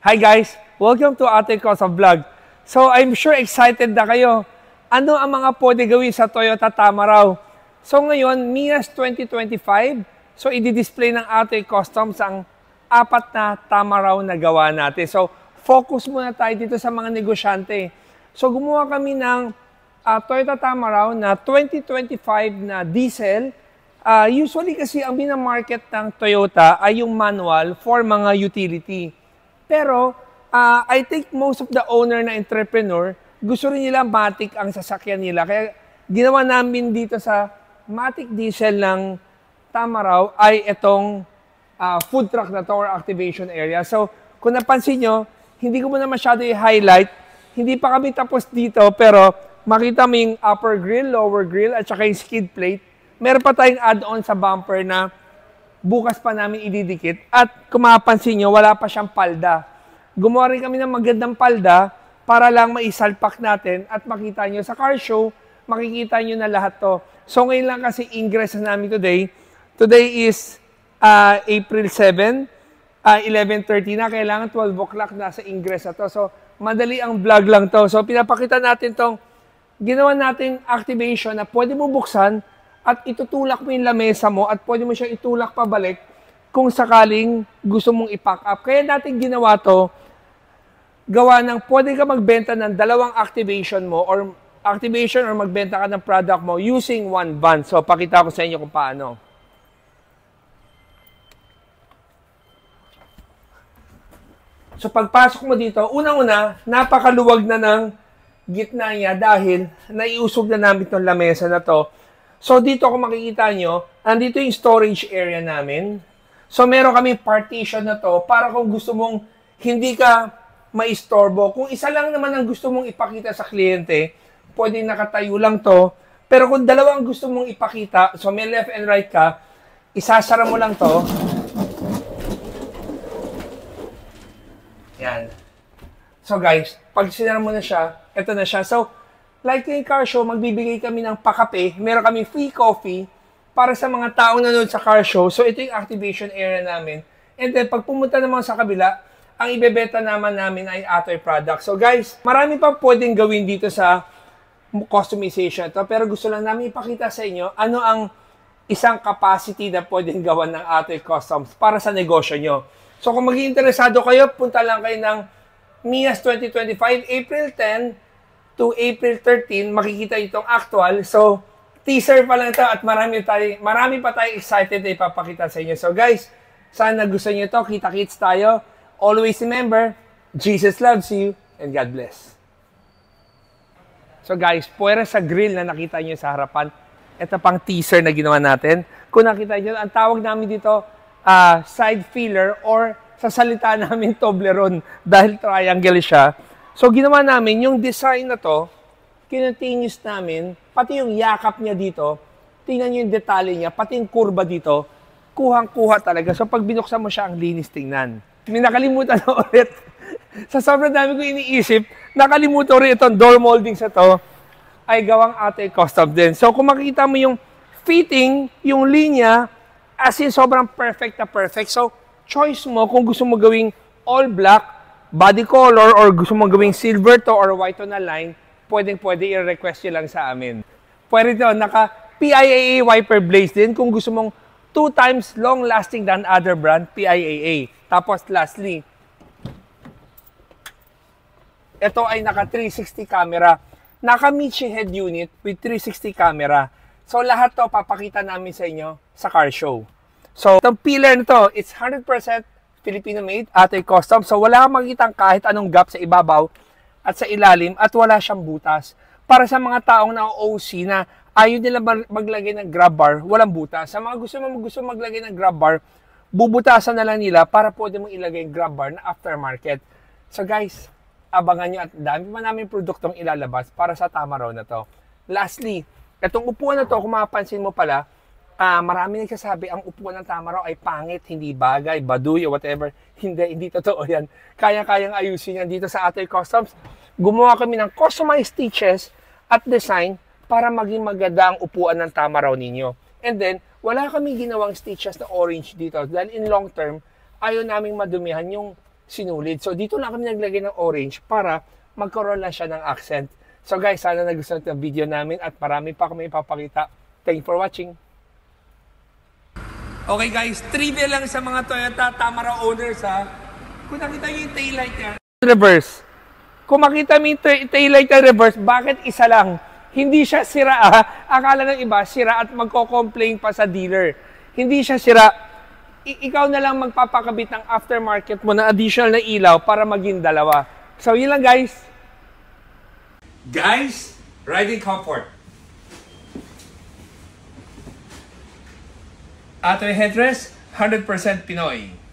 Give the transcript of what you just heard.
Hi guys! Welcome to Ate Cosa Vlog. So I'm sure excited na kayo. Ano ang mga pwede gawin sa Toyota Tamaraw? So ngayon, MIAS 2025. So i-display ng Ate Customs ang 4 na Tamaraw na gawa natin. So focus muna tayo dito sa mga negosyante. So gumawa kami ng Toyota Tamaraw na 2025 na diesel. Usually kasi ang binamarket ng Toyota ay yung manual for mga utility. Pero I think most of the owner na entrepreneur, gusto rin nila matic ang sasakyan nila. Kaya ginawa namin dito sa matic diesel ng Tamaraw ay itong food truck na to or activation area. So kung napansin nyo, hindi ko muna masyado i-highlight. Hindi pa kami tapos dito pero makita mo yung upper grill, lower grill at saka yung skid plate. Meron pa tayong add-on sa bumper na bukas pa namin ididikit. At kung mapapansin nyo, wala pa siyang palda. Gumawa rin kami ng magandang palda para lang maisalpak natin at makita nyo sa car show, makikita nyo na lahat to. So ngayon lang kasi ingress na namin today. Today is April 7, 11:30 na. Kailangan 12 o'clock na sa ingress na to. So madali ang vlog lang to. So pinapakita natin tong ginawa nating activation na pwede mo buksan at itutulak mo yung lamesa mo at pwede mo siya itulak pabalik kung sakaling gusto mong i-pack up. Kaya natin ginawa to, gawa ng pwede ka magbenta ng 2 activation mo or magbenta ka ng product mo using one van. So, pakita ko sa inyo kung paano. So, pagpasok mo dito, unang-una, napakaluwag na ng gitna niya dahil naiusog na namin itong lamesa na to. So, dito kung makikita nyo, andito yung storage area namin. So, meron kami partition na to para kung gusto mong hindi ka maistorbo. Kung isa lang naman ang gusto mong ipakita sa kliyente, pwede nakatayo lang to. Pero kung 2 ang gusto mong ipakita, so may left and right ka, isasara mo lang to. Yan. So guys, pag sinara mo na siya, ito na siya. So, like yung car show, magbibigay kami ng pakape. Meron kami free coffee para sa mga taong nanood sa car show. So, ito yung activation area namin. And then, pag pumunta naman sa kabila, ang ibebenta naman namin ay Atoy product. So, guys, marami pa pwedeng gawin dito sa customization to. Pero gusto lang namin ipakita sa inyo ano ang isang capacity na pwedeng gawan ng Atoy Customs para sa negosyo nyo. So, kung maging interesado kayo, punta lang kayo ng MIAS 2025, April 10 to April 13, makikita itong actual. So, teaser pa lang ito at marami pa tayo excited na ipapakita sa inyo. So guys, sana gusto nyo ito. Kita-kits tayo. Always remember, Jesus loves you and God bless. So guys, puwera sa grill na nakita nyo sa harapan. Ito pang teaser na ginawa natin. Kung nakita nyo, ang tawag namin dito, side filler or sa salita namin Toblerone dahil triangle siya. So, ginawa namin, yung design na to, continuous namin, pati yung yakap niya dito, tingnan nyo yung detalye niya, pati yung kurba dito, kuhang-kuha talaga. So, pag binuksan mo siya, ang linis tingnan. May nakalimutan na ulit. Sa sobrang dami ko iniisip, nakalimutan rin itong door molding sa to, ay gawang Atoy Customs din. So, kung makikita mo yung fitting, yung linya, as in sobrang perfect na perfect. So, choice mo kung gusto mo gawing all black, body color, or gusto mong gawing silver to or white to na line, pwede i-request nyo lang sa amin. Pwede ito, naka PIAA wiper blades din kung gusto mong 2 times long lasting than other brand, PIAA. Tapos lastly, ito ay naka 360 camera. Naka Michi head unit with 360 camera. So lahat to papakita namin sa inyo sa car show. So itong pillar nito, it's 100% Filipino-made, Atoy Customs. So, wala kang makikita kahit anong gap sa ibabaw at sa ilalim at wala siyang butas. Para sa mga taong na-OC na ayaw nila maglagay ng grab bar, walang butas. Sa mga gusto maglagay ng grab bar, bubutasan na lang nila para pwede mong ilagay yung grab bar na aftermarket. So, guys, abangan nyo at dami pa namin produktong ilalabas para sa Tamaraw na to. Lastly, itong upuan na to, kung mapapansin mo pala, marami nagsasabi ang upuan ng Tamaraw ay pangit, hindi bagay, baduy, or whatever. Hindi totoo yan. Kaya-kayang ayusin yan dito sa Atoy Customs. Gumawa kami ng customized stitches at design para maging maganda ang upuan ng Tamaraw ninyo. And then, wala kami ginawang stitches na orange dito dahil in long term, ayaw naming madumihan yung sinulid. So dito lang kami naglagay ng orange para magkaroon lang siya ng accent. So guys, sana nagustuhan ng video namin at marami pa kami ipapakita. Thank you for watching. Okay guys, trivia lang sa mga Toyota Tamara owners ha. Kung nakita nyo yung taillight niya, reverse. Kung makita mo yung taillight na reverse, bakit isa lang? Hindi siya sira Akala ng iba, sira at magko-complain pa sa dealer. Hindi siya sira. Ikaw na lang magpapakabit ng aftermarket mo na additional na ilaw para maging dalawa. So yun lang guys. Guys, riding comfort. Ato yung headrest, 100% Pinoy.